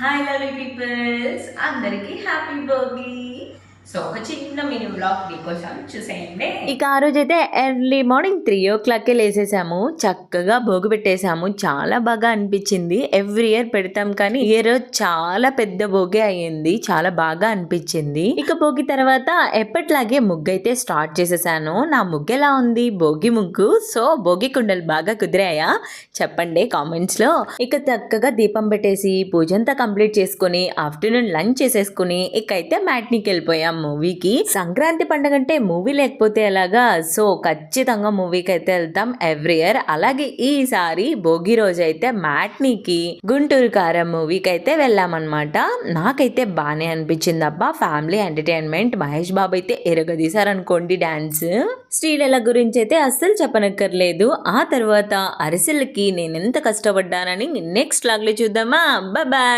Hi lovely peoples, అందరికీ happy Bhogi. So ఒక చిన్న మినీ వ్లాగ్ మీకోసం చూసేయండి. ఇక ఆ రోజైతే ఎర్లీ మార్నింగ్ 3 o'clock లేసేసాము. చక్కగా భోగి పెట్టేసాము. చాలా బాగా అనిపించింది. ఎవ్రీ ఇయర్ పెడతాం కానీ ఇయర్ చాలా పెద్ద భోగి అయ్యింది. చాలా బాగా అనిపించింది. ఇక భోగి తర్వాత ఎప్పట్లాగే ముగ్గు అయితే స్టార్ట్ చేసేసాను. నా ముగ్గు ఎలా ఉంది? భోగి ముగ్గు. సో భోగి కుండలు బాగా కుదిరాయా చెప్పండి కామెంట్స్ లో. ఇక చక్కగా దీపం పెట్టేసి పూజ అంతా కంప్లీట్ చేసుకుని ఆఫ్టర్నూన్ లంచ్ చేసేసుకుని ఇకైతే మ్యాట్నీకి వెళ్ళిపోయాం మూవీకి. సంక్రాంతి పండుగ అంటే మూవీ లేకపోతే ఎలాగా, సో ఖచ్చితంగా మూవీకి అయితే వెళ్తాం ఎవ్రీ ఇయర్. అలాగే ఈసారి భోగి రోజు అయితే మ్యాట్నీకి గుంటూరు కారం మూవీకి అయితే వెళ్ళామన్నమాట. నాకైతే బానే అనిపించింది అబ్బా. Family entertainment. మహేష్ బాబు అయితే ఎరగదీశారనుకోండి డాన్స్. శ్రీలీల గురించి అయితే అస్సలు చెప్పనక్కర్లేదు. ఆ తర్వాత అరిసెలకి నేను ఎంత కష్టపడ్డానని నెక్స్ట్ లాగ్ లో చూద్దామా. బాయ్.